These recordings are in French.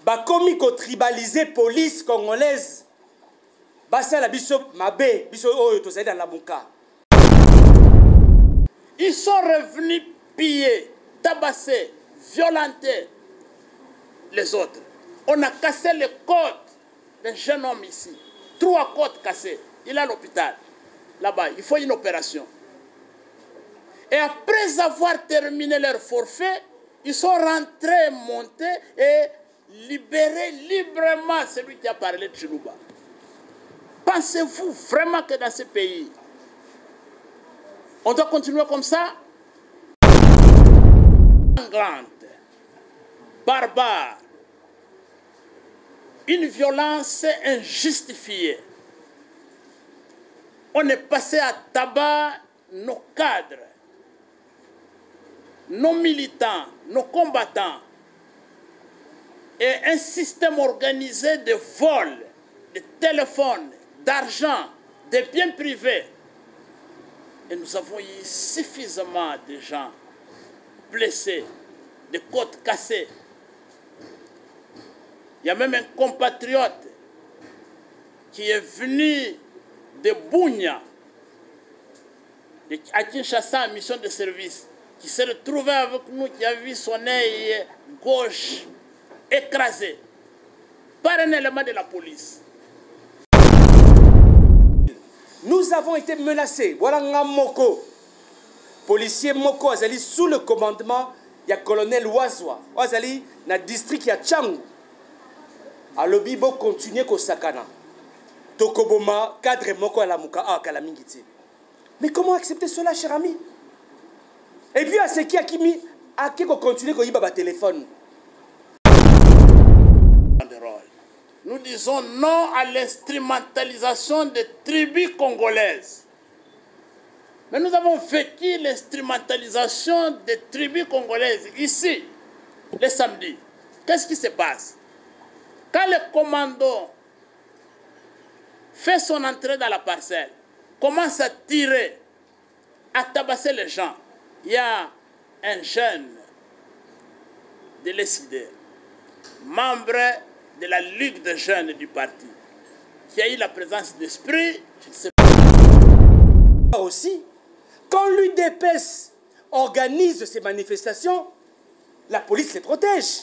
bakomi ko tribaliser police congolaise. Basa la biso mabe, biso oyo to dans la Lamuka. Ils sont revenus piller, tabasser, violenter les autres. On a cassé les côtes d'un jeune homme ici. 3 côtes cassées. Il est à l'hôpital. Là-bas, il faut une opération. Et après avoir terminé leur forfait, ils sont rentrés, montés et libérés librement celui qui a parlé de Chiluba. Pensez-vous vraiment que dans ce pays, on doit continuer comme ça? Sanglante, barbare, une violence injustifiée. On est passé à tabac nos cadres, nos militants, nos combattants, et un système organisé de vols, de téléphones, d'argent, de biens privés. Et nous avons eu suffisamment de gens blessés, de côtes cassées. Il y a même un compatriote qui est venu de Bunia, à Kinshasa, en mission de service, qui s'est retrouvé avec nous, qui a vu son œil gauche écrasé par un élément de la police. Nous avons été menacés. Voilà un Moko. Policier Moko Azali sous le commandement du colonel Wazwa. Azali dans le district ya Tchangou. A Lobibo continuer ko sakana. Tokoboma cadre Moko à la Mouka à Kalamingiti. Mais comment accepter cela, cher ami? Et puis à ce qui a kimi a qui continuer ko yiba téléphone. Nous disons non à l'instrumentalisation des tribus congolaises. Mais nous avons vécu l'instrumentalisation des tribus congolaises ici, le samedi. Qu'est-ce qui se passe? Quand le commando fait son entrée dans la parcelle, commence à tirer, à tabasser les gens, il y a un jeune de l'ESID, membre de la Ligue des jeunes du parti, qui a eu la présence d'esprit, je ne sais pas. Aussi, quand l'UDPS organise ces manifestations, la police les protège.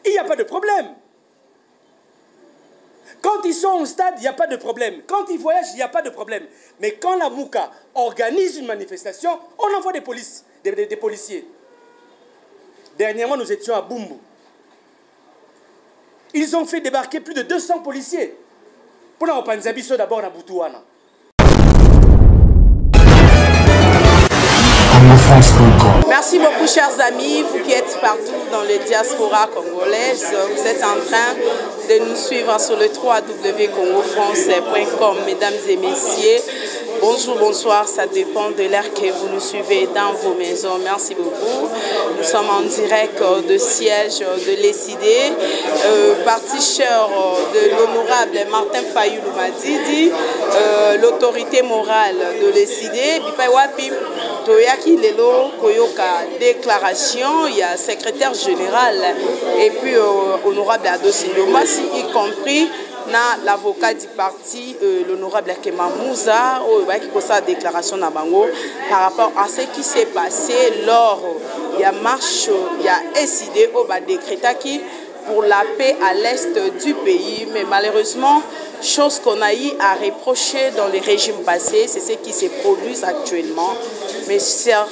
Il n'y a pas de problème. Quand ils sont au stade, il n'y a pas de problème. Quand ils voyagent, il n'y a pas de problème. Mais quand la Mouka organise une manifestation, on envoie des policiers. Dernièrement, nous étions à Bumbu. Ils ont fait débarquer plus de 200 policiers. Pour la Panzabiso d'abord à Boutouana. Merci beaucoup, chers amis, vous qui êtes partout dans les diasporas congolaises. Vous êtes en train de nous suivre sur le www.congofrance.com. Mesdames et messieurs, bonjour, bonsoir, ça dépend de l'heure que vous nous suivez dans vos maisons. Merci beaucoup. Nous sommes en direct de siège de l'ESID, parti cher de l'honorable Martin Fayulu Madidi, l'autorité morale de l'ESID. Toyaki Lelo Koyoka déclaration, il y a secrétaire général et puis honorable Adosi Lomasi, y compris l'avocat du parti, l'honorable Akema Mouza, qui a sa déclaration à Bango par rapport à ce qui s'est passé lors il y a marche, il y a SID au décréta qui pour la paix à l'est du pays, mais malheureusement, chose qu'on a eu à reprocher dans les régimes passés, c'est ce qui se produit actuellement. Messieurs,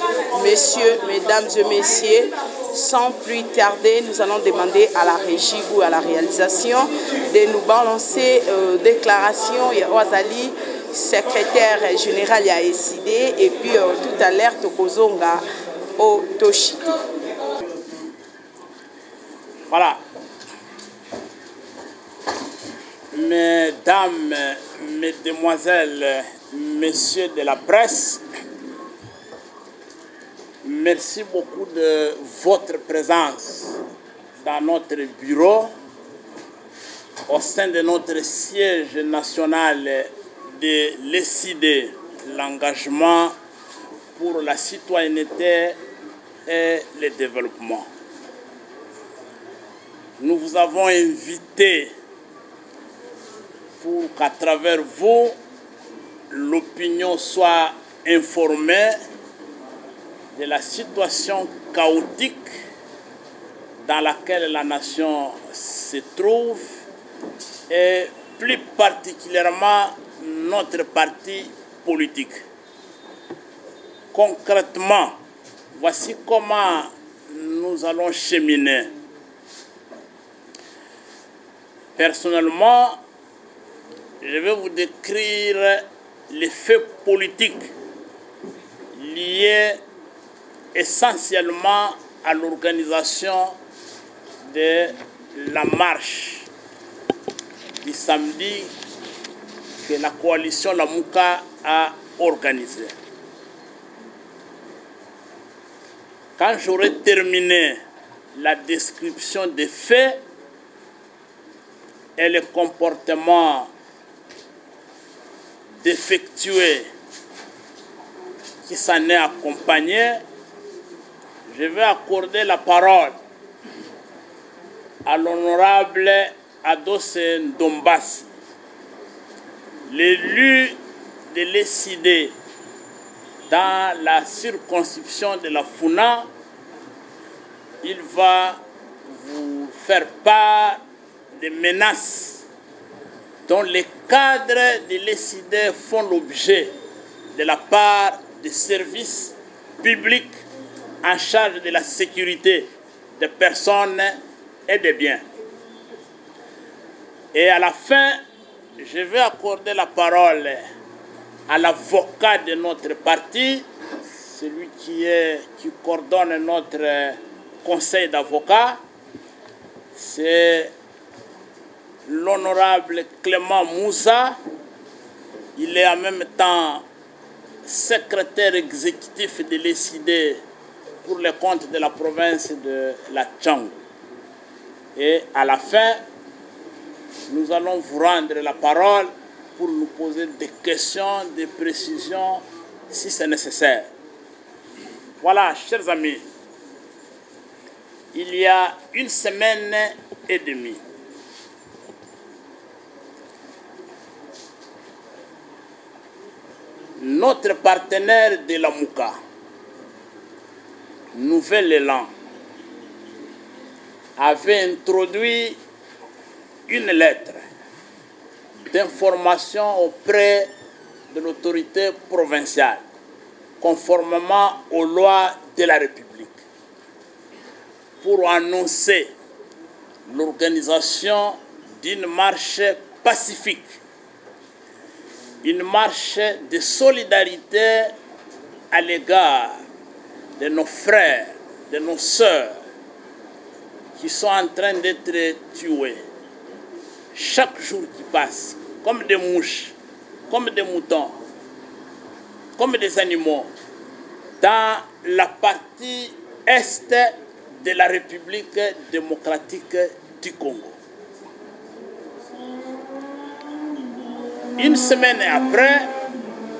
mesdames et messieurs, sans plus tarder, nous allons demander à la régie ou à la réalisation de nous balancer déclaration. Il y a Oazali, secrétaire général à SID, et puis tout à l'heure, Tokozonga au Toshiti. Voilà. Mesdames, mesdemoiselles, messieurs de la presse, merci beaucoup de votre présence dans notre bureau, au sein de notre siège national de l'ESID, l'engagement pour la citoyenneté et le développement. nous vous avons invité pour qu'à travers vous, l'opinion soit informée de la situation chaotique dans laquelle la nation se trouve et plus particulièrement notre parti politique. Concrètement, voici comment nous allons cheminer. Personnellement, je vais vous décrire les faits politiques liés essentiellement à l'organisation de la marche du samedi que la coalition Lamuka a organisée. Quand j'aurai terminé la description des faits et le comportement défectueux qui s'en est accompagné, je vais accorder la parole à l'honorable Ados Ndombasi, l'élu de l'ESID dans la circonscription de la Funa. Il va vous faire part des menaces dont les cadres de l'ESID font l'objet de la part des services publics en charge de la sécurité des personnes et des biens. Et à la fin, je vais accorder la parole à l'avocat de notre parti, celui qui coordonne notre conseil d'avocats, c'est l'honorable Clément Moussa. Il est en même temps secrétaire exécutif de l'ESID pour les comptes de la province de la Tchang. Et à la fin, nous allons vous rendre la parole pour nous poser des questions, des précisions, si c'est nécessaire. Voilà, chers amis, il y a une semaine et demie, notre partenaire de la Mouka, Nouvel Élan, avait introduit une lettre d'information auprès de l'autorité provinciale, conformément aux lois de la République, pour annoncer l'organisation d'une marche pacifique, une marche de solidarité à l'égard de nos frères, de nos sœurs qui sont en train d'être tués. Chaque jour qui passe, comme des mouches, comme des moutons, comme des animaux, dans la partie est de la République démocratique du Congo. Une semaine après,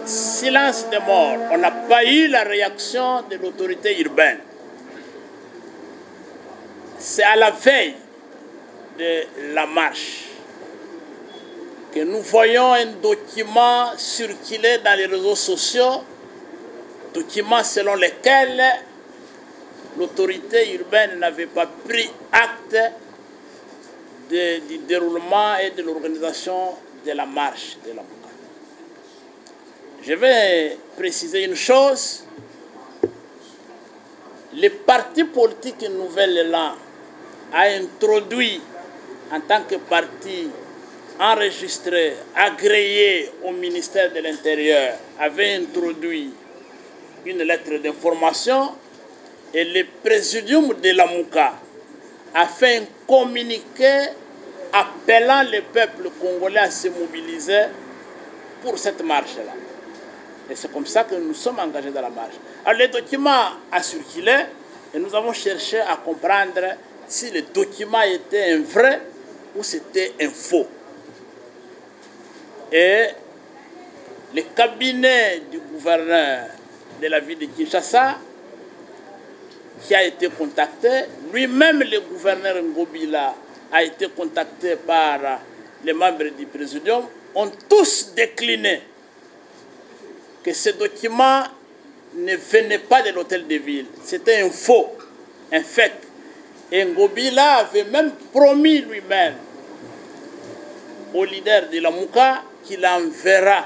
silence de mort. On n'a pas eu la réaction de l'autorité urbaine. C'est à la veille de la marche que nous voyons un document circuler dans les réseaux sociaux, document selon lequel l'autorité urbaine n'avait pas pris acte du déroulement et de l'organisation de la marche de la Mouka. Je vais préciser une chose. Le parti politique Nouvel Élan a introduit en tant que parti enregistré, agréé au ministère de l'Intérieur, avait introduit une lettre d'information et le présidium de la Mouka a fait un communiqué appelant le peuple congolais à se mobiliser pour cette marche-là. Et c'est comme ça que nous sommes engagés dans la marche. Alors le document a circulé et nous avons cherché à comprendre si le document était un vrai ou c'était un faux. Et le cabinet du gouverneur de la ville de Kinshasa, qui a été contacté, lui-même le gouverneur Ngobila a été contacté par les membres du Présidium, ont tous décliné que ce document ne venait pas de l'hôtel de ville. C'était un faux, un fake. Et Ngobila avait même promis lui-même au leader de la Mouka qu'il enverra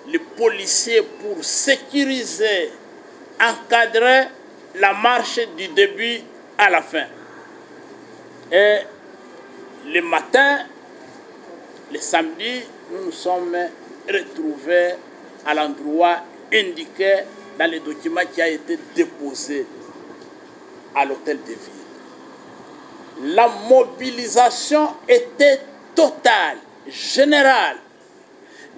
les policiers pour sécuriser, encadrer la marche du début à la fin. Et le matin, le samedi, nous nous sommes retrouvés à l'endroit indiqué dans le document qui a été déposé à l'hôtel de ville. La mobilisation était totale, générale.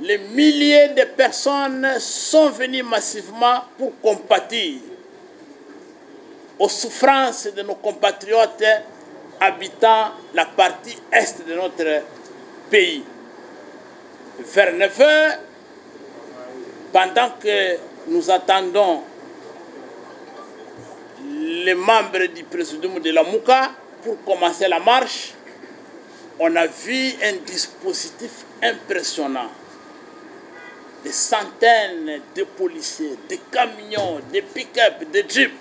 Les milliers de personnes sont venues massivement pour compatir aux souffrances de nos compatriotes habitant la partie est de notre pays. Vers 9 h, pendant que nous attendons les membres du Présidium de la Mouka pour commencer la marche, on a vu un dispositif impressionnant. Des centaines de policiers, des camions, des pick-up, des jeeps.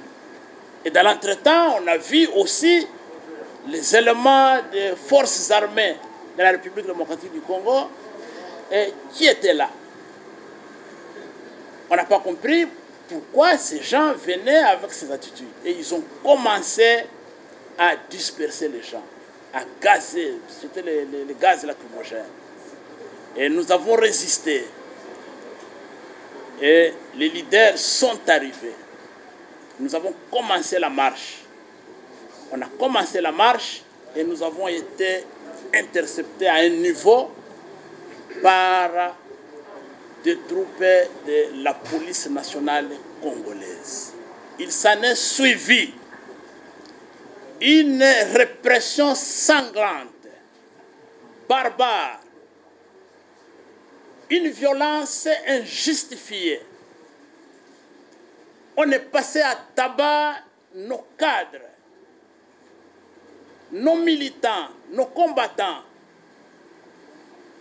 Et dans l'entretemps, on a vu aussi les éléments des forces armées de la République démocratique du Congo qui étaient là. On n'a pas compris pourquoi ces gens venaient avec ces attitudes. Et ils ont commencé à disperser les gens, à gazer. C'était les gaz lacrymogènes. Et nous avons résisté. Et les leaders sont arrivés. Nous avons commencé la marche. On a commencé la marche et nous avons été interceptés à un niveau par des troupes de la police nationale congolaise. Il s'en est suivi une répression sanglante, barbare, une violence injustifiée. On est passé à tabac nos cadres, nos militants, nos combattants,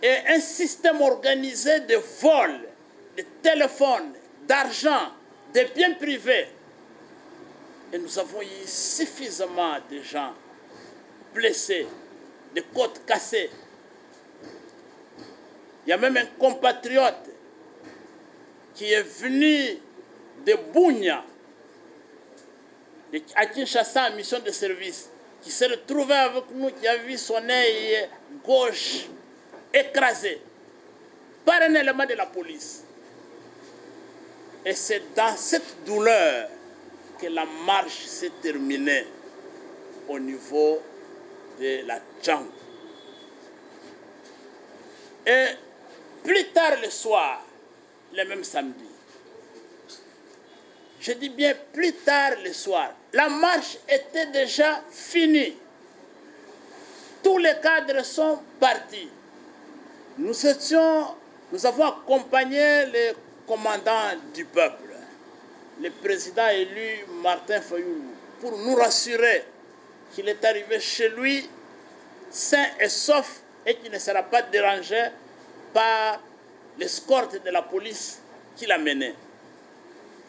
et un système organisé de vols, de téléphones, d'argent, de biens privés. Et nous avons eu suffisamment de gens blessés, de côtes cassées. Il y a même un compatriote qui est venu de Bunia, à Kinshasa en mission de service, qui s'est retrouvé avec nous, qui a vu son œil gauche écrasé par un élément de la police. Et c'est dans cette douleur que la marche s'est terminée au niveau de la Django. Et plus tard le soir, le même samedi, je dis bien plus tard le soir, la marche était déjà finie. Tous les cadres sont partis. Nous avons accompagné le commandant du peuple, le président élu Martin Fayoulou, pour nous rassurer qu'il est arrivé chez lui sain et sauf et qu'il ne sera pas dérangé par l'escorte de la police qui l'a mené.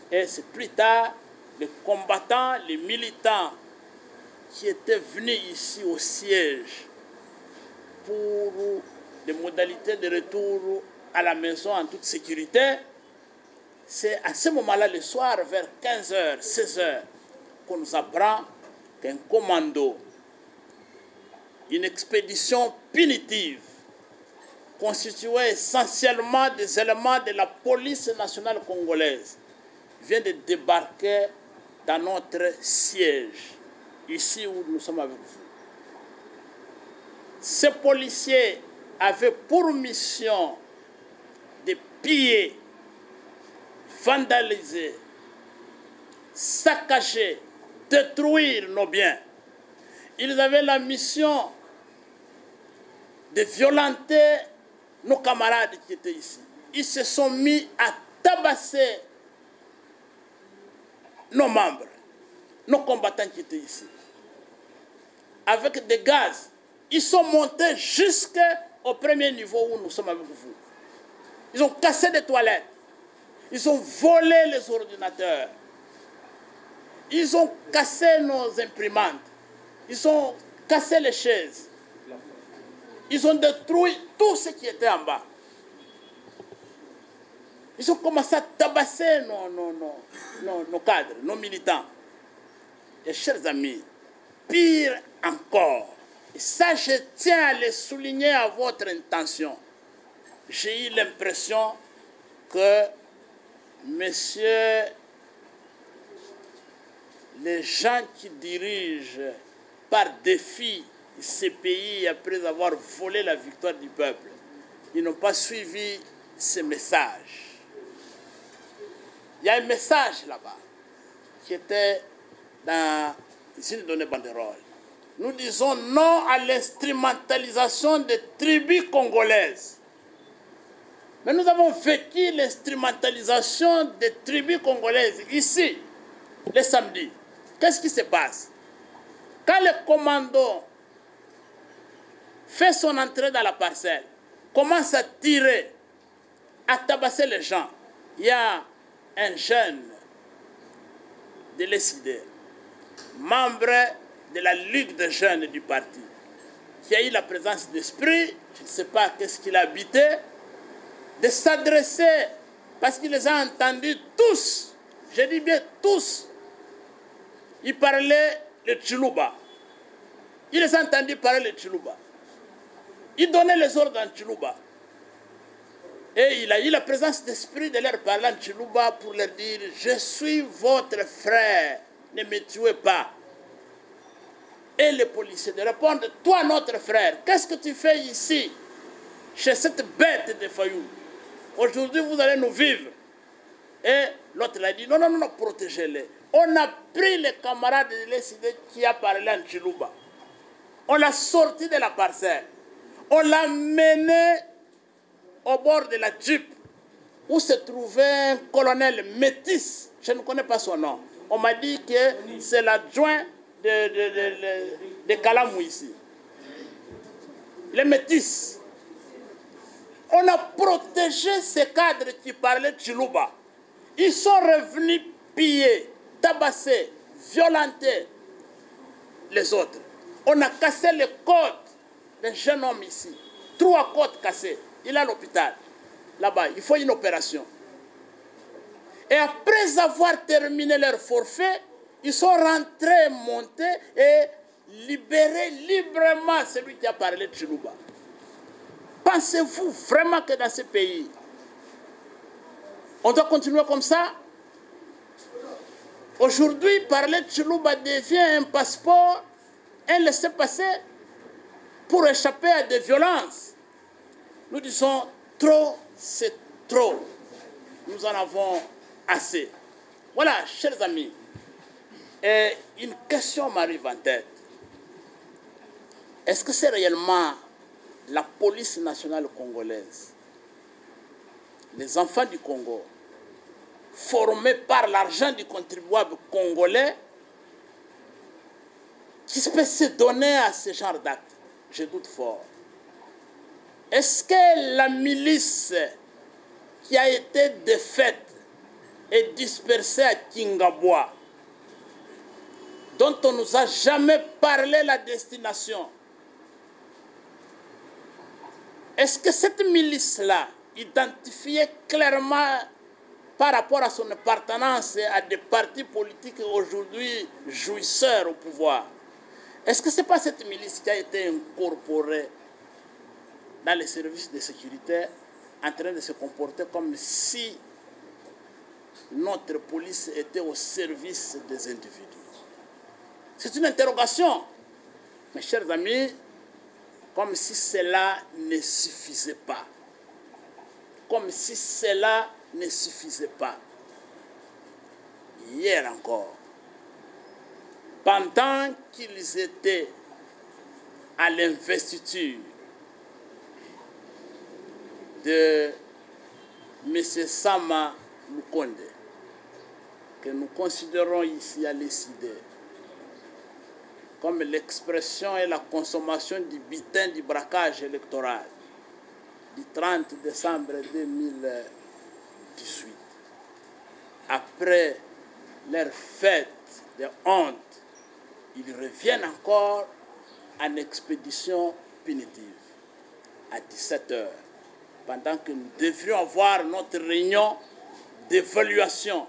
Et c'est plus tard les combattants, les militants qui étaient venus ici au siège pour les modalités de retour à la maison en toute sécurité. C'est à ce moment-là, le soir, vers 15 h, 16 h, qu'on nous apprend qu'un commando, une expédition punitive, constituée essentiellement des éléments de la police nationale congolaise, vient de débarquer dans notre siège, ici où nous sommes avec vous. Ces policiers avaient pour mission de piller, vandaliser, saccager, détruire nos biens. Ils avaient la mission de violenter nos camarades qui étaient ici. Ils se sont mis à tabasser nos membres, nos combattants qui étaient ici. Avec des gaz, ils sont montés jusqu'au premier niveau où nous sommes avec vous. Ils ont cassé des toilettes. Ils ont volé les ordinateurs. Ils ont cassé nos imprimantes. Ils ont cassé les chaises. Ils ont détruit tout ce qui était en bas. Ils ont commencé à tabasser nos cadres, nos militants. Et chers amis, pire encore, et ça je tiens à le souligner à votre intention, j'ai eu l'impression que messieurs les gens qui dirigent par défi ces pays après avoir volé la victoire du peuple, ils n'ont pas suivi ces messages. Il y a un message là-bas qui était dans une donnée banderole. Nous disons non à l'instrumentalisation des tribus congolaises. Mais nous avons vécu l'instrumentalisation des tribus congolaises ici, le samedi. Qu'est-ce qui se passe? Quand le commando fait son entrée dans la parcelle, commence à tirer, à tabasser les gens, il y a un jeune de l'ESID, membre de la Ligue des jeunes du parti, qui a eu la présence d'esprit, je ne sais pas qu'est-ce qu'il a habité, de s'adresser, parce qu'il les a entendus tous, je dis bien tous, il parlait le Tchilouba. Il les a entendus parler le Tchilouba. Il donnait les ordres en Tchilouba. Et il a eu la présence d'esprit de leur parler en Tchilouba pour leur dire « Je suis votre frère, ne me tuez pas ». Et les policiers de répondre « Toi, notre frère, qu'est-ce que tu fais ici, chez cette bête de Fayou? Aujourd'hui, vous allez nous vivre. » Et l'autre a dit « Non, non, non, protégez-les. » On a pris les camarades de l'ESID qui a parlé en Tchilouba. On l'a sorti de la parcelle. On l'a mené au bord de la Jeep où se trouvait un colonel métis. Je ne connais pas son nom. On m'a dit que c'est l'adjoint de Kalamou ici. Les métis. On a protégé ces cadres qui parlaient Tchilouba. Ils sont revenus piller, tabasser, violenter les autres. On a cassé les côtes d'un jeune homme ici. 3 côtes cassées. Il est à l'hôpital. Là-bas, il faut une opération. Et après avoir terminé leur forfait, ils sont rentrés, montés et libérés librement celui qui a parlé de Tchilouba. Pensez-vous vraiment que dans ce pays, on doit continuer comme ça? Aujourd'hui, parler de Tchilouba devient un passeport, un laissez-passer pour échapper à des violences. Nous disons trop, c'est trop. Nous en avons assez. Voilà, chers amis, une question m'arrive en tête. Est-ce que c'est réellement la police nationale congolaise, les enfants du Congo, formés par l'argent du contribuable congolais, qui peut se donner à ce genre d'actes? Je doute fort. Est-ce que la milice qui a été défaite et dispersée à Kingabwa, dont on ne nous a jamais parlé la destination, est-ce que cette milice-là, identifiée clairement par rapport à son appartenance à des partis politiques aujourd'hui jouisseurs au pouvoir, est-ce que ce n'est pas cette milice qui a été incorporée dans les services de sécurité en train de se comporter comme si notre police était au service des individus? C'est une interrogation, mes chers amis, comme si cela ne suffisait pas. Comme si cela ne suffisait pas. Hier encore, pendant qu'ils étaient à l'investiture de M. Sama Lukonde, que nous considérons ici à l'ESID comme l'expression et la consommation du butin du braquage électoral du 30 décembre 2018. Après leur fête de honte, ils reviennent encore en expédition punitive à 17 h, pendant que nous devrions avoir notre réunion d'évaluation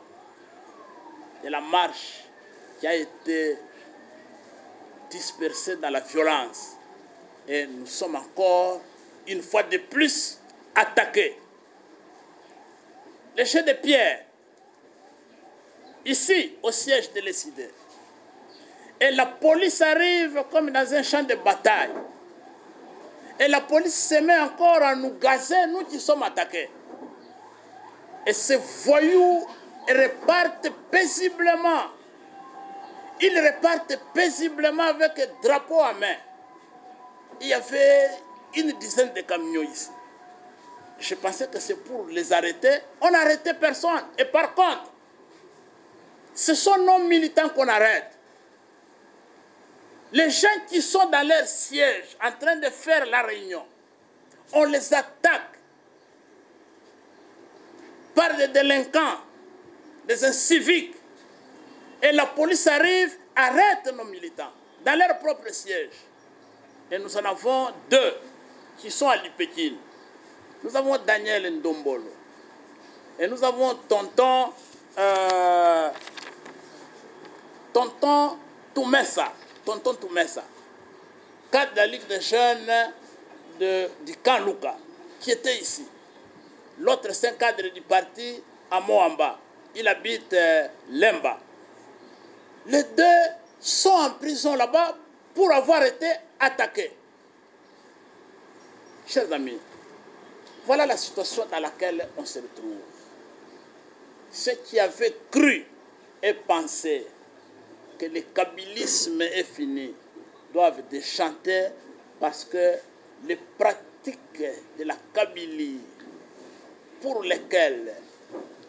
de la marche qui a été dispersée dans la violence. Et nous sommes encore, une fois de plus, attaqués. Les jets de pierre, ici, au siège de l'ESID. Et la police arrive comme dans un champ de bataille. Et la police se met encore à nous gazer, nous qui sommes attaqués. Et ces voyous repartent paisiblement. Ils repartent paisiblement avec un drapeau à main. Il y avait une dizaine de camions ici. Je pensais que c'est pour les arrêter. On n'a arrêté personne. Et par contre, ce sont nos militants qu'on arrête. Les gens qui sont dans leur siège en train de faire la réunion, on les attaque par des délinquants, des inciviques. Et la police arrive, arrête nos militants dans leur propre siège. Et nous en avons 2 qui sont à Lipekine. Nous avons Daniel Ndombolo. Et nous avons Tonton Toumessa. Tonton Toumessa, cadre de la Ligue des jeunes du Kanlouka, qui était ici. L'autre, c'est un cadre du parti à Moamba. Il habite Lemba. Les 2 sont en prison là-bas pour avoir été attaqués. Chers amis, voilà la situation dans laquelle on se retrouve. Ceux qui avaient cru et pensé que le kabylisme est fini doivent déchanter, parce que les pratiques de la Kabylie pour lesquelles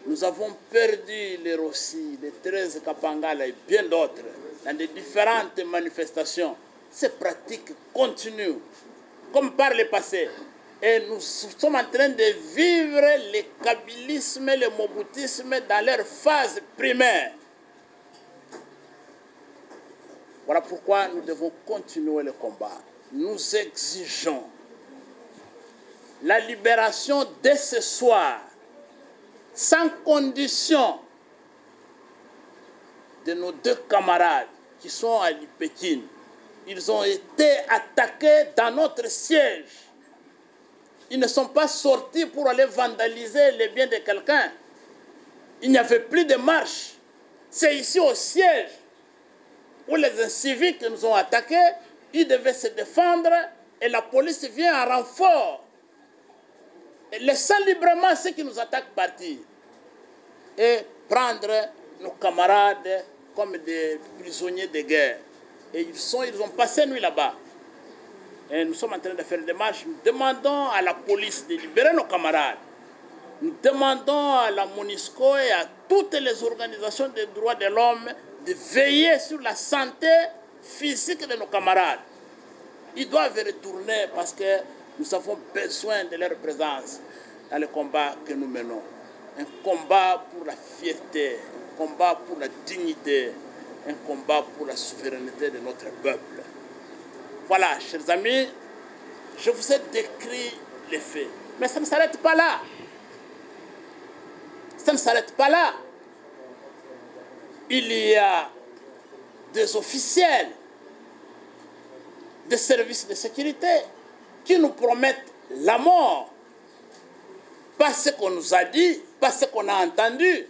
nous avons perdu les Rossi, les 13 Kapangala et bien d'autres dans des différentes manifestations, ces pratiques continuent comme par le passé. Et nous sommes en train de vivre le kabylisme et le moboutisme dans leur phase primaire. Voilà pourquoi nous devons continuer le combat. Nous exigeons la libération dès ce soir, sans condition, de nos 2 camarades qui sont à Lipekine. Ils ont été attaqués dans notre siège. Ils ne sont pas sortis pour aller vandaliser les biens de quelqu'un. Il n'y avait plus de marche. C'est ici au siège où les inciviques nous ont attaqués. Ils devaient se défendre et la police vient en renfort. Et laissant librement ceux qui nous attaquent partir et prendre nos camarades comme des prisonniers de guerre. Et ils ont passé nuit là-bas. Et nous sommes en train de faire des marches. Nous demandons à la police de libérer nos camarades. Nous demandons à la MONUSCO et à toutes les organisations des droits de l'homme de veiller sur la santé physique de nos camarades. Ils doivent retourner parce que nous avons besoin de leur présence dans le combat que nous menons. Un combat pour la fierté, un combat pour la dignité, un combat pour la souveraineté de notre peuple. Voilà, chers amis, je vous ai décrit les faits. Mais ça ne s'arrête pas là. Ça ne s'arrête pas là. Il y a des officiels des services de sécurité qui nous promettent la mort. Pas ce qu'on nous a dit, pas ce qu'on a entendu.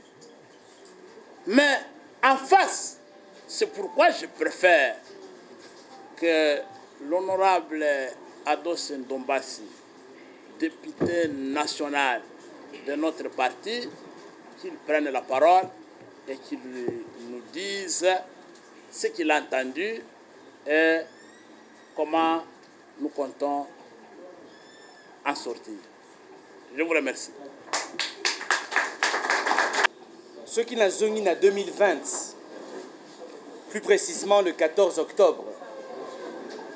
Mais en face, c'est pourquoi je préfère que l'honorable Ados Ndombassi, député national de notre parti, qu'il prenne la parole et qu'il nous dise ce qu'il a entendu et comment nous comptons en sortir. Je vous remercie. Ceux qui n'ont zongi en 2020, plus précisément le 14 octobre,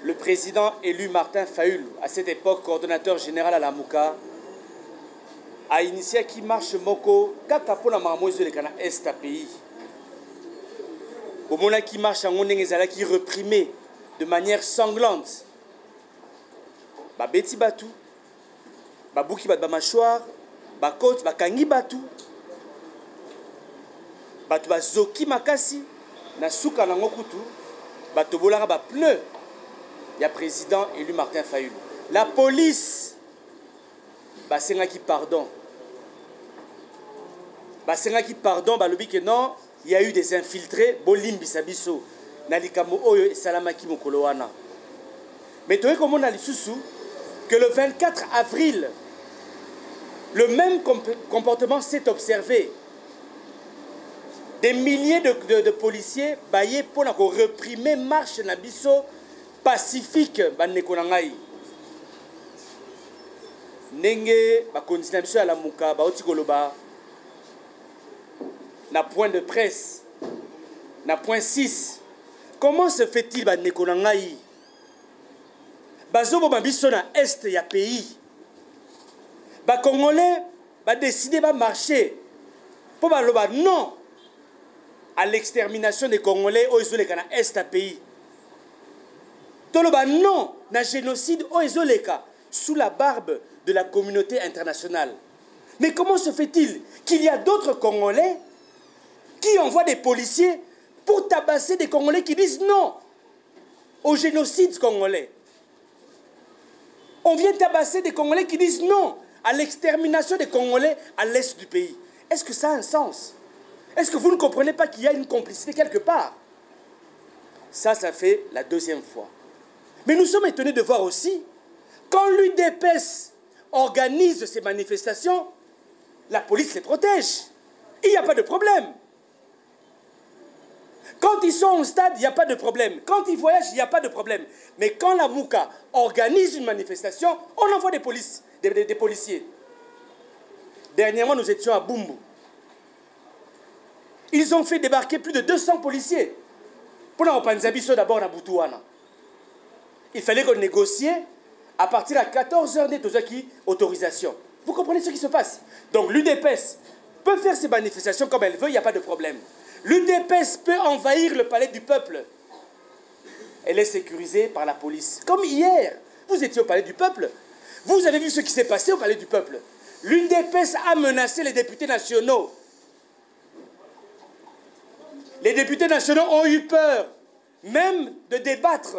le président élu Martin Fayulu, à cette époque coordonnateur général à la Mouka, a initié qui marche moko kaka pona mamozo le kana est à pays. Au moment qui marche en ondeng ezala qui reprimé de manière sanglante. Ba beti batu, ba buki ba mâchoire, ba côte, ba kangi batu. Batu ba zoki makasi na suka na ngokutu, ba tobolaka ba pneu. Il y a président élu Martin Fayulu. La police ba senga qui pardon. Basenga qui pardon, balobi que non, il y a eu des infiltrés, bolimbi sabiso, nalikamo oyo salamaki mokolo wana. Mais tu comme on a lisusu que le 24 avril, le même comportement s'est observé. Des milliers de policiers baillés pour réprimer marche na biso pacifique baneko na ngai. Nenge ba continue biso à la muka ba otikoloba. Na point de presse, na point 6, comment se fait-il ba nekonangai? Bazobo babiso na est ya pays. Ba Congolais ba décider ba marcher pour ba loba non à l'extermination des Congolais au izoleka na est ya pays. Toloba non na génocide au izoleka sous la barbe de la communauté internationale. Mais comment se fait-il qu'il y a d'autres Congolais qui envoie des policiers pour tabasser des Congolais qui disent non au génocide congolais? On vient tabasser des Congolais qui disent non à l'extermination des Congolais à l'est du pays. Est-ce que ça a un sens? Est-ce que vous ne comprenez pas qu'il y a une complicité quelque part? Ça fait la deuxième fois. Mais nous sommes étonnés de voir aussi, quand l'UDPS organise ces manifestations, la police les protège. Il n'y a pas de problème. Quand ils sont au stade, il n'y a pas de problème. Quand ils voyagent, il n'y a pas de problème. Mais quand la Mouka organise une manifestation, on envoie des policiers. Dernièrement, nous étions à Bumbu. Ils ont fait débarquer plus de 200 policiers. Pour la Panzabiso d'abord à Boutouana. Il fallait qu'on négocie à partir de 14h des autorisation. Vous comprenez ce qui se passe? Donc l'UDPS peut faire ses manifestations comme elle veut, il n'y a pas de problème. L'UDPS peut envahir le palais du peuple. Elle est sécurisée par la police. Comme hier, vous étiez au palais du peuple. Vous avez vu ce qui s'est passé au palais du peuple. L'UDPS a menacé les députés nationaux. Les députés nationaux ont eu peur, même de débattre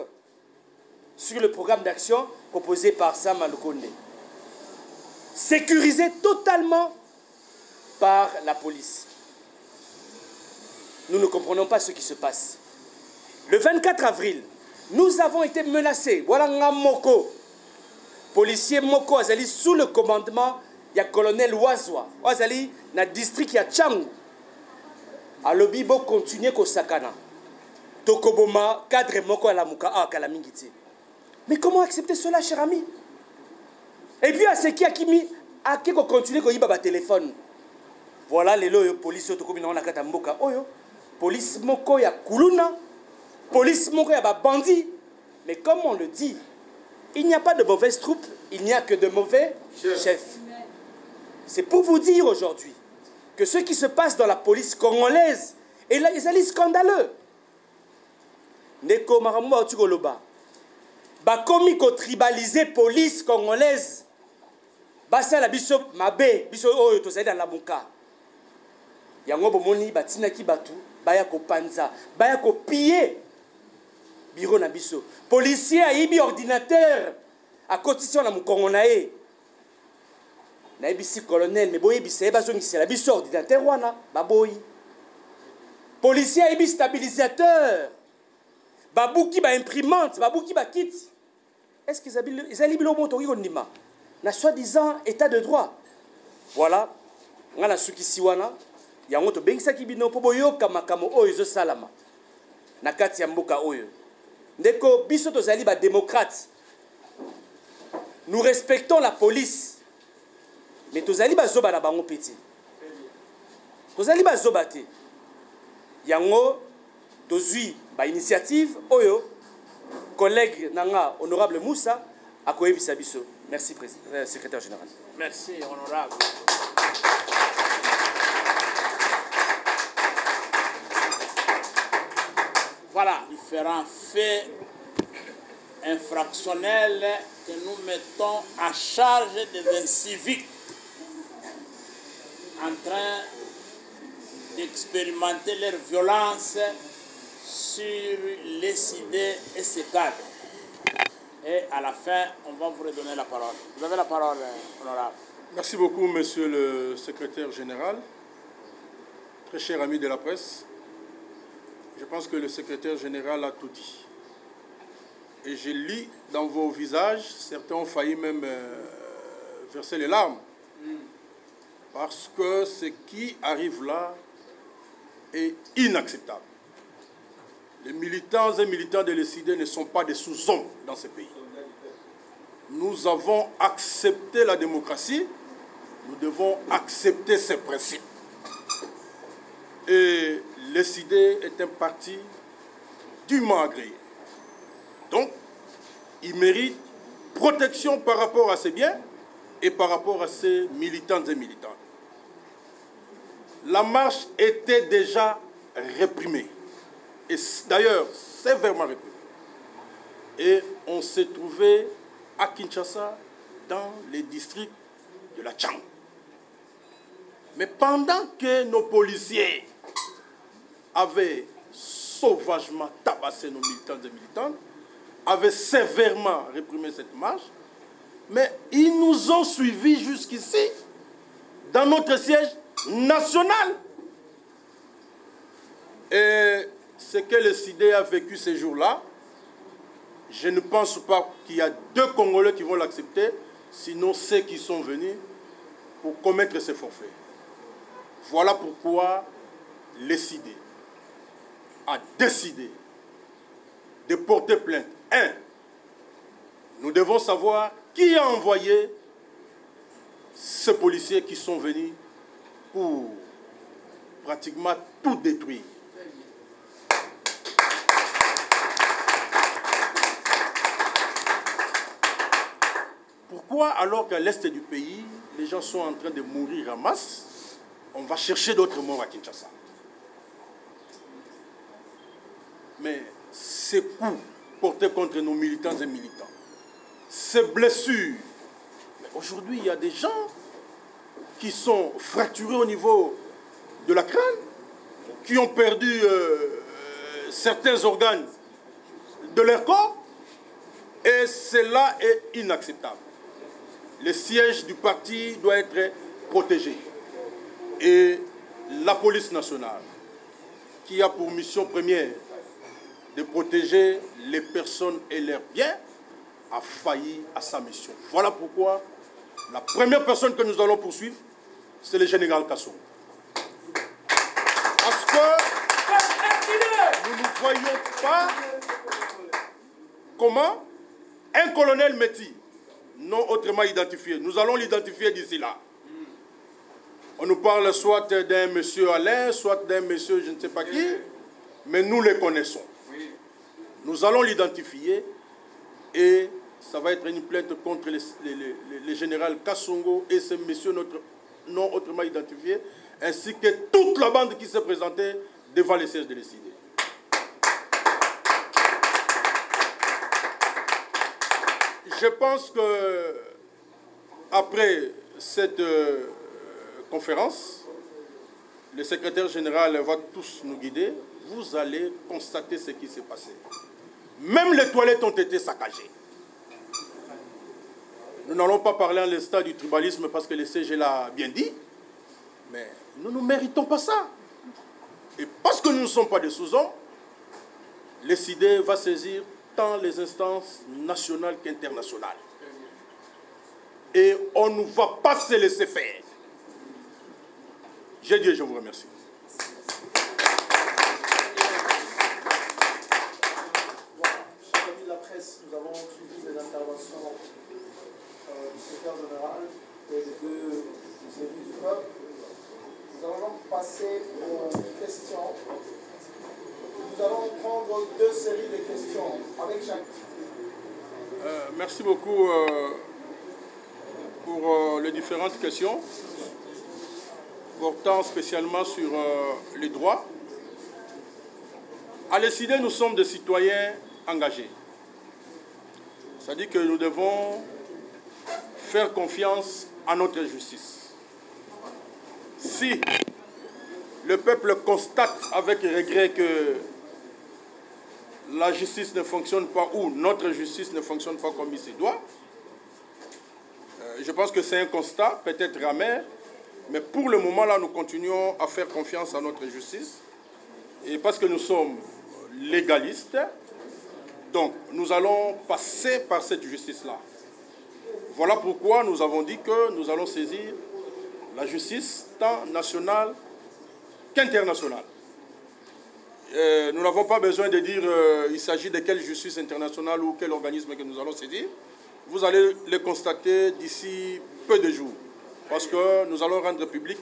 sur le programme d'action proposé par Sam Alukonde. Sécurisé totalement par la police. Nous ne comprenons pas ce qui se passe. Le 24 avril, nous avons été menacés. Voilà un moko. Policier moko azali sous le commandement du colonel Wazwa. Azali na district ya Changu. Alobi bo continuer ko sakana. Tokoboma cadre moko à la muka a kalamingiti. Mais comment accepter cela, cher ami? Et puis à ce qui a kimi a qui continuer ko yiba ba téléphone. Voilà les loyo police tokobina na kata mboka oyo. Police moko ya kuluna, police moko ya bandit. Mais comme on le dit, il n'y a pas de mauvaises troupes, il n'y a que de mauvais chefs. C'est pour vous dire aujourd'hui que ce qui se passe dans la police congolaise est scandaleux. Neko maramu otikoloba. Ba komi ko tribaliser police congolaise. Ba sala biso mabe, biso oyo to dans la muka. Yango bomoni batina ki batu. Baya ko panza, baya ko piller bureau na biso. Policier a ibi ordinateur à cotisation na mukongo na e. Na ibisi colonel, mais boye bise bazongi c'est la biso ordinateur wana, baboyi. Policier a ibi stabilisateur. Babuki ba imprimante, babuki ba kit. Est-ce qu'ils ont bilo motori ondima? Na soi-disant état de droit. Voilà, ngala suki siwana. Yango to bengisaki bino po boyoka makamo oyo zo salama na kati ya mboka oyo. Ndeko biso tozali ba démocrate. Nous respectons la police. Mais tozali ba zoba na bango petit. Tozali ba zoba te. Yango tozui ba initiative oyo collègue Nanga, honorable Moussa, à Koyebi Biso. Merci, secrétaire général. Merci, honorable. Voilà, différents faits infractionnels que nous mettons à charge des inciviques en train d'expérimenter leur violence sur les idées et ses cadres. Et à la fin, on va vous redonner la parole. Vous avez la parole, honorable. Merci beaucoup, monsieur le secrétaire général. Très cher ami de la presse, je pense que le secrétaire général a tout dit. Et je lis dans vos visages, certains ont failli même verser les larmes. Parce que ce qui arrive là est inacceptable. Les militants et militants de l'ECD ne sont pas des sous-hommes dans ce pays. Nous avons accepté la démocratie, nous devons accepter ses principes. Et l'ECD est un parti dûment agréé. Donc, il mérite protection par rapport à ses biens et par rapport à ses militants et militantes. La marche était déjà réprimée. Et d'ailleurs, sévèrement réprimée. Et on s'est trouvé à Kinshasa, dans les districts de la Tchang. Mais pendant que nos policiers avaient sauvagement tabassé nos militants et militantes, avaient sévèrement réprimé cette marche, mais ils nous ont suivis jusqu'ici, dans notre siège national. Et ce que le CID a vécu ces jours-là, je ne pense pas qu'il y a deux Congolais qui vont l'accepter, sinon ceux qui sont venus pour commettre ces forfaits. Voilà pourquoi le CID a décidé de porter plainte. Nous devons savoir qui a envoyé ces policiers qui sont venus pour pratiquement tout détruire. Pourquoi, alors qu'à l'est du pays, les gens sont en train de mourir en masse, on va chercher d'autres morts à Kinshasa? Mais ces coups portés contre nos militants et militants, ces blessures, aujourd'hui il y a des gens qui sont fracturés au niveau de la crâne, qui ont perdu certains organes de leur corps, et cela est inacceptable. Le siège du parti doit être protégé. Et la police nationale, qui a pour mission première de protéger les personnes et leurs biens, a failli à sa mission. Voilà pourquoi la première personne que nous allons poursuivre, c'est le général Kassongo. Parce que nous ne voyons pas comment un colonel Métis, non autrement identifié, nous allons l'identifier d'ici là. On nous parle soit d'un monsieur Alain, soit d'un monsieur je ne sais pas qui, mais nous les connaissons. Nous allons l'identifier et ça va être une plainte contre le général Kassongo et ce monsieur non autrement identifié, ainsi que toute la bande qui s'est présentée devant les sièges de l'ECD. Je pense que après cette conférence, le secrétaire général va tous nous guider. Vous allez constater ce qui s'est passé. Même les toilettes ont été saccagées. Nous n'allons pas parler à l'instant du tribalisme parce que le CG l'a bien dit, mais nous ne méritons pas ça. Et parce que nous ne sommes pas des sous-hommes, le CID va saisir tant les instances nationales qu'internationales. Et on ne va pas se laisser faire. J'ai dit et je vous remercie. Chers amis de la presse, nous avons suivi les interventions du secrétaire général et des deux élus du peuple. Nous allons donc passer aux questions. Nous allons prendre deux séries de questions avec chaque. Merci beaucoup pour les différentes questions, portant spécialement sur les droits. À l'ECID, nous sommes des citoyens engagés. C'est-à-dire que nous devons faire confiance à notre justice. Si le peuple constate avec regret que la justice ne fonctionne pas ou notre justice ne fonctionne pas comme il se doit, je pense que c'est un constat, peut-être amer, mais pour le moment là, nous continuons à faire confiance à notre justice. Et parce que nous sommes légalistes, donc nous allons passer par cette justice-là. Voilà pourquoi nous avons dit que nous allons saisir la justice tant nationale qu'internationale. Nous n'avons pas besoin de dire il s'agit de quelle justice internationale ou quel organisme que nous allons saisir. Vous allez le constater d'ici peu de jours, parce que nous allons rendre public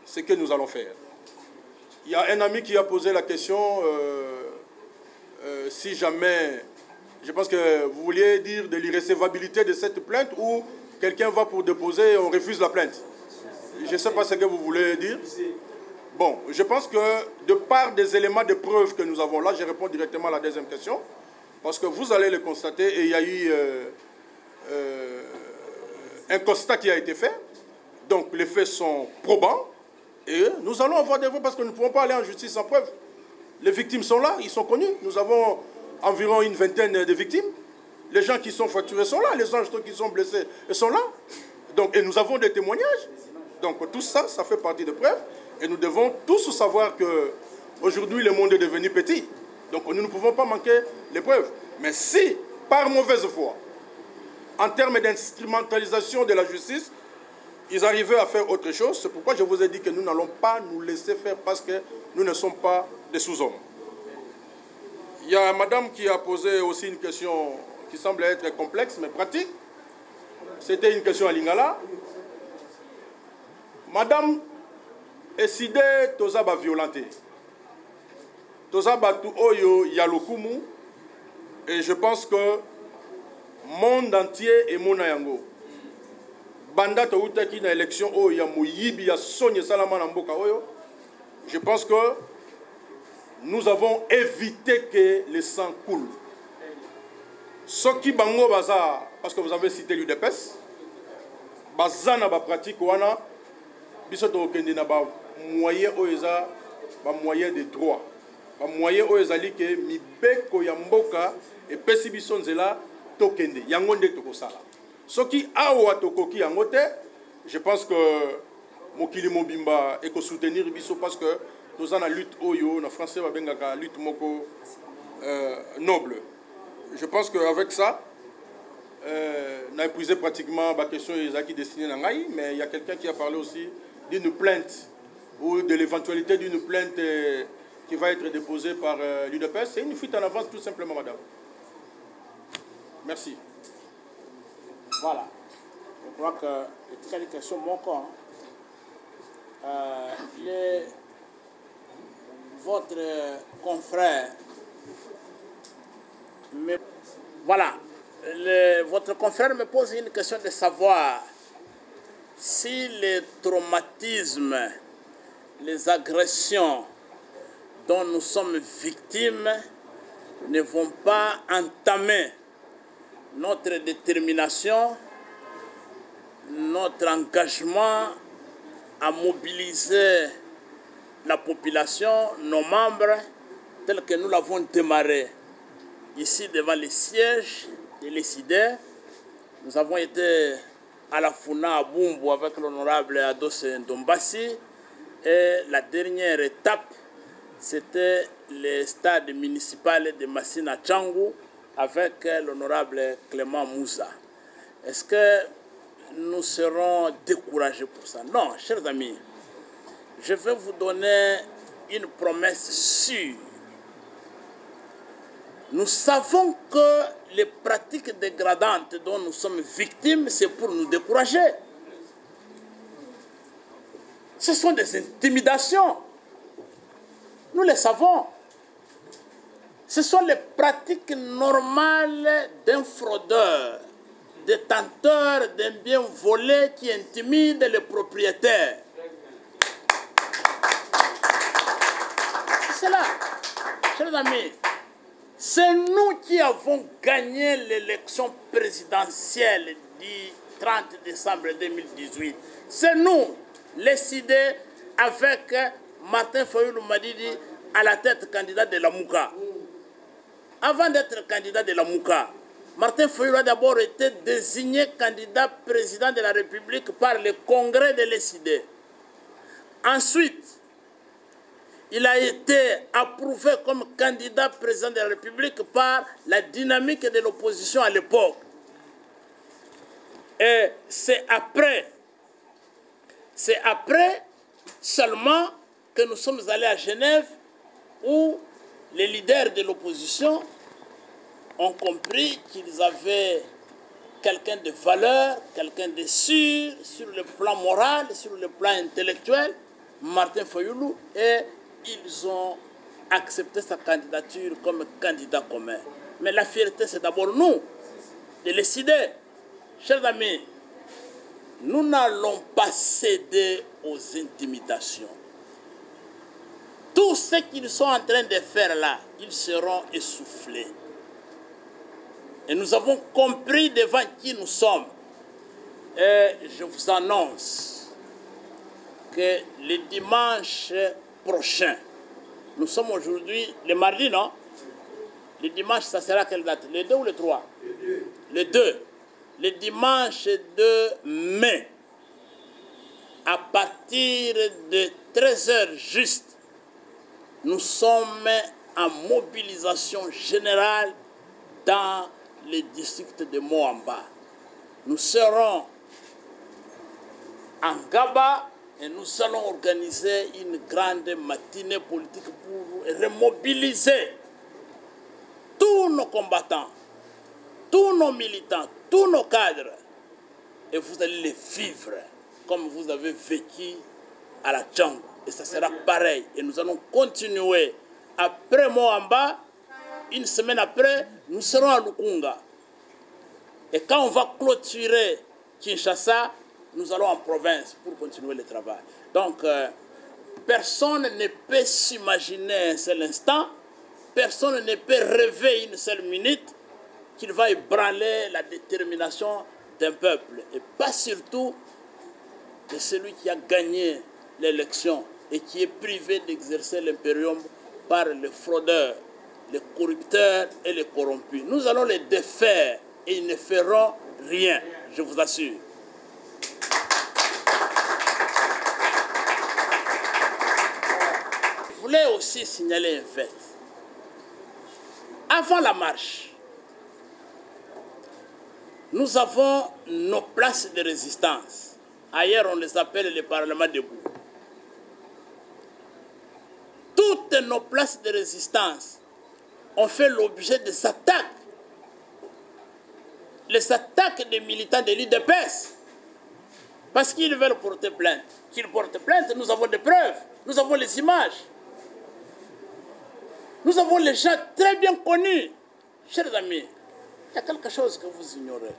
ce que nous allons faire. Il y a un ami qui a posé la question si jamais, je pense que vous vouliez dire de l'irrécevabilité de cette plainte ou quelqu'un va pour déposer et on refuse la plainte. Je ne sais pas ce que vous voulez dire. Bon, je pense que de par des éléments de preuve que nous avons là, je réponds directement à la deuxième question, parce que vous allez le constater et il y a eu un constat qui a été fait. Donc les faits sont probants et nous allons avoir des voix parce que nous ne pouvons pas aller en justice sans preuve. Les victimes sont là, ils sont connus. Nous avons environ une vingtaine de victimes. Les gens qui sont fracturés sont là, les gens qui sont blessés sont là. Donc, et nous avons des témoignages. Donc tout ça, ça fait partie des preuves. Et nous devons tous savoir qu'aujourd'hui, le monde est devenu petit. Donc nous ne pouvons pas manquer les preuves. Mais si, par mauvaise foi, en termes d'instrumentalisation de la justice, ils arrivaient à faire autre chose, c'est pourquoi je vous ai dit que nous n'allons pas nous laisser faire parce que nous ne sommes pas des sous-hommes. Il y a madame qui a posé aussi une question qui semble être complexe mais pratique. C'était une question à Lingala. Madame, eside toza ba violenté. Toza batu oyo yalokumu. Et je pense que le monde entier est mona yango. Banda to utaki na élection oyo ya moyibi ya sonye salama na mboka oyo. Je pense que nous avons évité que le sang coule. Ce qui bango baza, parce que vous avez cité l'UDPS, baza na ba pratique wana, biso to kende na ba moyen oeza, ba moyen de droit, ba moyen oeza li ke mibeko ya mboka et pesi biso nzela to kende, yango nde to kosala. Ce qui awa to koki yango te, je pense que mokili mobimba eko soutenir biso parce que nous avons la lutte oyo, na français va bien la lutte moko noble. Je pense qu'avec ça, on a épuisé pratiquement la question qui destinée à Ngaï, mais il y a quelqu'un qui a parlé aussi d'une plainte ou de l'éventualité d'une plainte qui va être déposée par l'UDPS. C'est une fuite en avance tout simplement, madame. Merci. Voilà. Je crois que c'est une question mon camp. Votre confrère, votre confrère me pose une question de savoir si les traumatismes, les agressions dont nous sommes victimes ne vont pas entamer notre détermination, notre engagement à mobiliser la population, nos membres, tels que nous l'avons démarré ici devant les sièges de l'ECID. Nous avons été à la Funa à Bumbu avec l'honorable Ados Ndombasi et la dernière étape, c'était le stade municipal de Massina Tchangou avec l'honorable Clément Moussa. Est-ce que nous serons découragés pour ça? Non, chers amis. Je vais vous donner une promesse sûre. Nous savons que les pratiques dégradantes dont nous sommes victimes, c'est pour nous décourager. Ce sont des intimidations. Nous le savons. Ce sont les pratiques normales d'un fraudeur, détenteur d'un bien volé qui intimide le propriétaire. C'est cela, chers amis. C'est nous qui avons gagné l'élection présidentielle du 30 décembre 2018. C'est nous, les CID, avec Martin Fayoulou Madidi à la tête candidat de la Mouka. Avant d'être candidat de la Mouka, Martin Fayoulou a d'abord été désigné candidat président de la République par le congrès de l'ECID. Ensuite, il a été approuvé comme candidat président de la République par la dynamique de l'opposition à l'époque. Et c'est après seulement que nous sommes allés à Genève où les leaders de l'opposition ont compris qu'ils avaient quelqu'un de valeur, quelqu'un de sûr sur le plan moral, sur le plan intellectuel, Martin Fayoulou, et ils ont accepté sa candidature comme candidat commun. Mais la fierté, c'est d'abord nous, de décider. Chers amis, nous n'allons pas céder aux intimidations. Tout ce qu'ils sont en train de faire là, ils seront essoufflés. Et nous avons compris devant qui nous sommes. Et je vous annonce que le dimanche prochain, nous sommes aujourd'hui le mardi, non? Le dimanche, ça sera quelle date? Le 2 ou le 3? Le 2. Le dimanche 2 mai, à partir de 13h juste, nous sommes en mobilisation générale dans le district de Moamba. Nous serons en Gaba et nous allons organiser une grande matinée politique pour remobiliser tous nos combattants, tous nos militants, tous nos cadres. Et vous allez les vivre comme vous avez vécu à la Tchang. Et ça sera pareil. Et nous allons continuer. Après Moamba, une semaine après, nous serons à Lukunga. Et quand on va clôturer Kinshasa, nous allons en province pour continuer le travail. Donc, personne ne peut s'imaginer un seul instant, personne ne peut rêver une seule minute qu'il va ébranler la détermination d'un peuple. Et pas surtout de celui qui a gagné l'élection et qui est privé d'exercer l'impérium par les fraudeurs, les corrupteurs et les corrompus. Nous allons les défaire et ils ne feront rien, je vous assure. Je voulais aussi signaler un fait. Avant la marche, nous avons nos places de résistance. Ailleurs, on les appelle les parlements debout. Toutes nos places de résistance ont fait l'objet des attaques. Les attaques des militants de l'UDPS. Parce qu'ils veulent porter plainte. Qu'ils portent plainte, nous avons des preuves. Nous avons les images. Nous avons les gens très bien connus. Chers amis, il y a quelque chose que vous ignorez.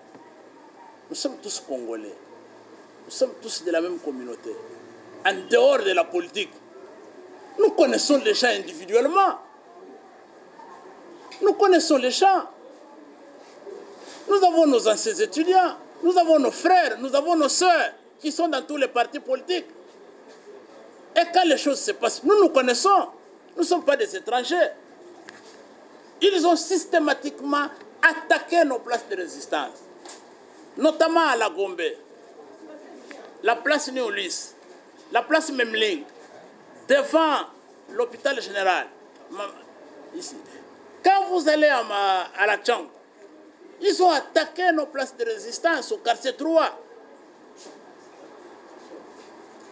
Nous sommes tous Congolais. Nous sommes tous de la même communauté. En dehors de la politique, nous connaissons les gens individuellement. Nous connaissons les gens. Nous avons nos anciens étudiants, nous avons nos frères, nous avons nos sœurs qui sont dans tous les partis politiques. Et quand les choses se passent, nous nous connaissons. Nous ne sommes pas des étrangers. Ils ont systématiquement attaqué nos places de résistance, notamment à la Gombe, la place Néolis, la place Memling, devant l'hôpital général. Ici. Quand vous allez à la Tchang, ils ont attaqué nos places de résistance au quartier 3,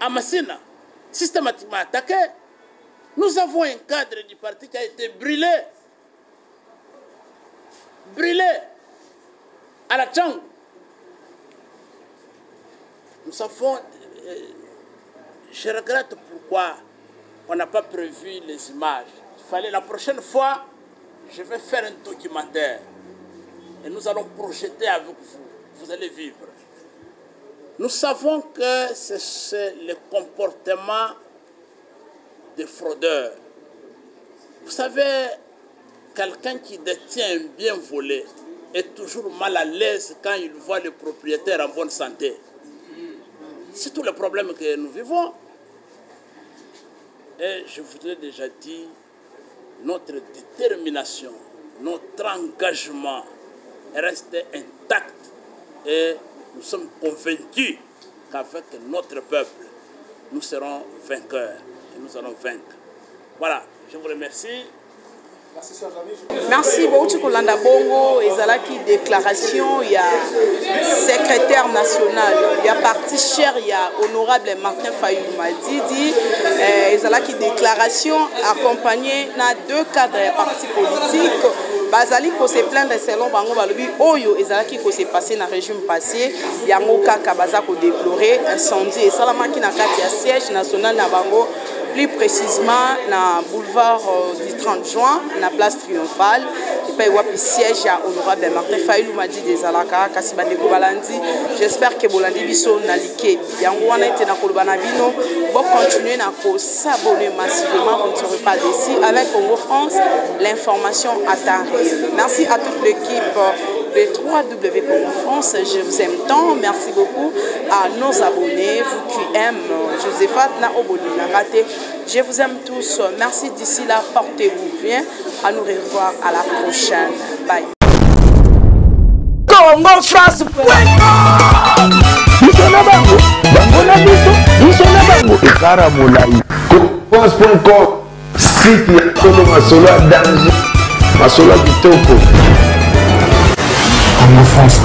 à Massina, systématiquement attaqué. Nous avons un cadre du parti qui a été brûlé à la Tchang. Nous savons, je regrette pourquoi on n'a pas prévu les images. Il fallait la prochaine fois, je vais faire un documentaire et nous allons projeter avec vous. Vous allez vivre. Nous savons que c'est le comportement des fraudeurs. Vous savez, quelqu'un qui détient un bien volé est toujours mal à l'aise quand il voit le propriétaire en bonne santé. C'est tout le problème que nous vivons. Et je vous l'ai déjà dit, notre détermination, notre engagement reste intact et nous sommes convaincus qu'avec notre peuple, nous serons vainqueurs et nous allons vaincre. Voilà, je vous remercie. Merci beaucoup Kolanda Bongo ezalaki déclaration il y a secrétaire national il y a parti cher il y a honorable Martin Fayulu Madidi ezalaki déclaration accompagnée na deux cadres partis politiques bazali ko se plaindre selon bango balobi oyo ezalaki ko se passer na régime passé yango kaka baza ko déplorer incendie esalamaki na kati ya siège national na bango plus précisément na boulevard du 30 juin, na place triomphale, et puis il siège à honorable Martin Fayulu Madidi des Alaka, Kasibandeko Balandi. J'espère que Bolandi Biso n'a liké. Yango wana été na Kolobana Bino, bon continuer à s'abonner massivement, vous ne serez pas déçus. Avec Congo France, l'information à temps réel. Merci à toute l'équipe de 3W Congo France. Je vous aime tant. Merci beaucoup à nos abonnés, vous qui aiment Josephat na Oboli Narate. Je vous aime tous. Merci d'ici là. Portez-vous bien. À nous revoir à la prochaine. Bye. Congo France. Site ya Kolo Masolo à danger. Masolo Kitoko. Congo France.